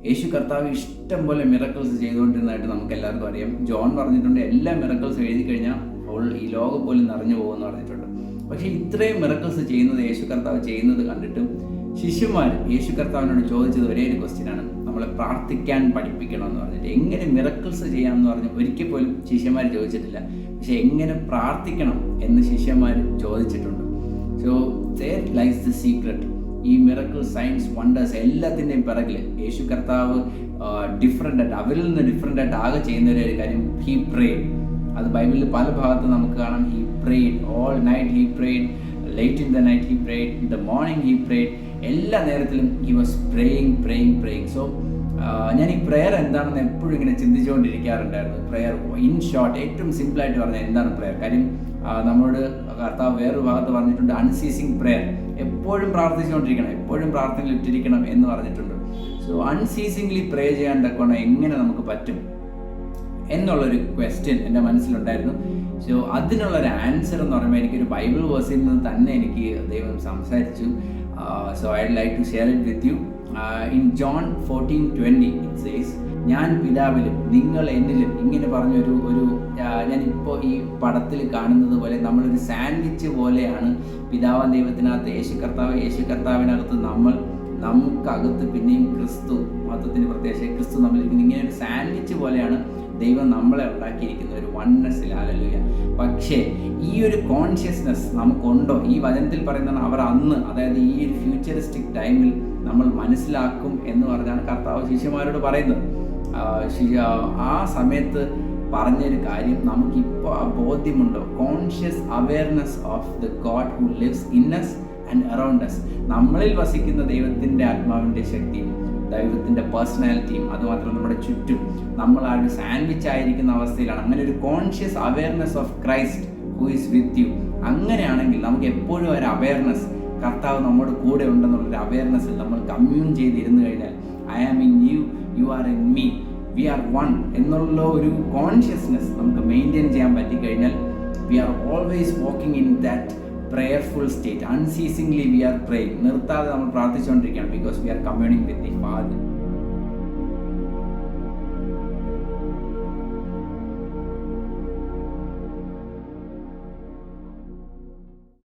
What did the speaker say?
യേശു കർത്താവ് ഇഷ്ടം പോലെ മിറക്കിൾസ് ചെയ്തുകൊണ്ടിരുന്നതായിട്ട് നമുക്ക് എല്ലാവർക്കും അറിയാം. ജോൺ പറഞ്ഞിട്ടുണ്ട്, എല്ലാ മിറക്കിൾസും എഴുതി കഴിഞ്ഞാൽ ഈ ലോകം പോലും നിറഞ്ഞു പോകുമെന്ന് പറഞ്ഞിട്ടുണ്ട്. പക്ഷേ ഇത്രയും മിറക്കിൾസ് ചെയ്യുന്നത് യേശു കർത്താവ് ചെയ്യുന്നത് കണ്ടിട്ടും ശിഷ്യന്മാർ യേശു കർത്താവിനോട് ചോദിച്ചത് ഒരേ ഒരു ക്വസ്റ്റ്യനാണ്, നമ്മളെ പ്രാർത്ഥിക്കാൻ പഠിപ്പിക്കണം എന്ന് പറഞ്ഞിട്ട്. എങ്ങനെ മിറക്കിൾസ് ചെയ്യാമെന്ന് പറഞ്ഞ് ഒരിക്കൽ പോലും ശിഷ്യന്മാർ ചോദിച്ചിട്ടില്ല. പക്ഷെ എങ്ങനെ പ്രാർത്ഥിക്കണം എന്ന് ശിഷ്യന്മാർ ചോദിച്ചിട്ടുണ്ട്. So there lies the secret. ഈ മിറക്കിൾ, സയൻസ്, വണ്ടേഴ്സ് എല്ലാത്തിൻ്റെയും പിറകിൽ യേശു കർത്താവ് ഡിഫറെൻ്റ് ആയിട്ട്, അവരിൽ നിന്ന് ഡിഫറെൻ്റ് ആയിട്ട് ആകെ ചെയ്യുന്ന ഒരു കാര്യം, ഹീ പ്രേഡ്. അത് ബൈബിളിൽ പല ഭാഗത്ത് നമുക്ക് കാണാം. He prayed all night, he prayed late in the night, he prayed in the morning, he prayed. എല്ലാ നേരത്തിലും ഹി വാസ് പ്രേയിങ്. സോ ഞാൻ ഈ പ്രെയർ എന്താണെന്ന് എപ്പോഴും ഇങ്ങനെ ചിന്തിച്ചുകൊണ്ടിരിക്കാറുണ്ടായിരുന്നു. പ്രെയർ ഇൻ ഷോർട്ട്, ഏറ്റവും സിമ്പിളായിട്ട് പറഞ്ഞാൽ എന്താണ് പ്രെയർ? കാര്യം നമ്മളോട് കർത്താവ് വേറൊരു ഭാഗത്ത് പറഞ്ഞിട്ടുണ്ട്, അൺസീസിങ് പ്രെയർ, എപ്പോഴും പ്രാർത്ഥിച്ചുകൊണ്ടിരിക്കണം, എപ്പോഴും പ്രാർത്ഥനയിൽ ഇട്ടിരിക്കണം എന്ന് പറഞ്ഞിട്ടുണ്ട്. സോ അൺസീസിംഗ്ലി പ്രേ ചെയ്യാൻ തക്കവണ്ണം എങ്ങനെ നമുക്ക് പറ്റും എന്നുള്ളൊരു ക്വസ്റ്റ്യൻ എൻ്റെ മനസ്സിലുണ്ടായിരുന്നു. സോ അതിനുള്ളൊരു ആൻസർ എന്ന് പറയുമ്പോൾ എനിക്കൊരു ബൈബിൾ വേഴ്സിൽ നിന്ന് തന്നെ എനിക്ക് ദൈവം സംസാരിച്ചു. So I would like to share it with you. In John 14:20 it says, ഞാൻ പിതാവിലും നിങ്ങൾ എന്നിലും, ഇങ്ങനെ പറഞ്ഞൊരു ഞാനിപ്പോൾ ഈ പടത്തിൽ കാണുന്നത് പോലെ നമ്മളൊരു സാൻഡ്വിച്ച് പോലെയാണ് പിതാവാം ദൈവത്തിനകത്ത് യേശു കർത്താവിനകത്ത് നമുക്കകത്ത് പിന്നെയും ക്രിസ്തു, മതത്തിൻ്റെ പ്രത്യേകിച്ച് ക്രിസ്തു നമ്മളിരിക്കുന്നത്. ഇങ്ങനെ ഒരു സാൻഡ്വിച്ച് പോലെയാണ് ദൈവം നമ്മളെ ഉണ്ടാക്കിയിരിക്കുന്ന ഒരു വൺനെസ്സിൽ. ഹല്ലേലൂയ. പക്ഷേ ഈ ഒരു കോൺഷ്യസ്നെസ് നമുക്കുണ്ടോ? ഈ വചനത്തിൽ പറയുന്നതാണ് അവർ അന്ന്, അതായത് ഈ ഒരു ഫ്യൂച്ചറിസ്റ്റിക് ടൈമിൽ നമ്മൾ മനസ്സിലാക്കും എന്ന് പറഞ്ഞാണ് കർത്താവ് ശിഷ്യന്മാരോട് പറയുന്നത്. ആ സമയത്ത് പറഞ്ഞൊരു കാര്യം നമുക്കിപ്പോൾ ആ ബോധ്യമുണ്ടോ? Conscious awareness of the God who lives in us and around us. നമ്മളിൽ വസിക്കുന്ന ദൈവത്തിൻ്റെ ആത്മാവിൻ്റെ ശക്തിയും ദൈവത്തിൻ്റെ പേഴ്സണാലിറ്റിയും, അതുമാത്രം നമ്മുടെ ചുറ്റും നമ്മൾ ആ ഒരു സാൻഡ്വിച്ച് ആയിരിക്കുന്ന അവസ്ഥയിലാണ്. അങ്ങനെ ഒരു conscious awareness of Christ who is with you. അങ്ങനെയാണെങ്കിൽ നമുക്ക് എപ്പോഴും ഒരു അവെയർനെസ്, കർത്താവ് നമ്മുടെ കൂടെ ഉണ്ടെന്നുള്ളൊരു അവെയർനെസ്സിൽ നമ്മൾ കമ്മ്യൂൺ ചെയ്തിരുന്നു കഴിഞ്ഞാൽ, I am in you, you are in me, we are one എന്നുള്ള ഒരു കോൺഷ്യസ്നെസ് നമുക്ക് മെയിൻറ്റെയിൻ ചെയ്യാൻ പറ്റിക്കഴിഞ്ഞാൽ, we are always walking in that prayerful state. Unceasingly we are praying. നിർത്താതെ നമ്മൾ പ്രാർത്ഥിച്ചുകൊണ്ടിരിക്കുകയാണ്. Because we are communing with the father.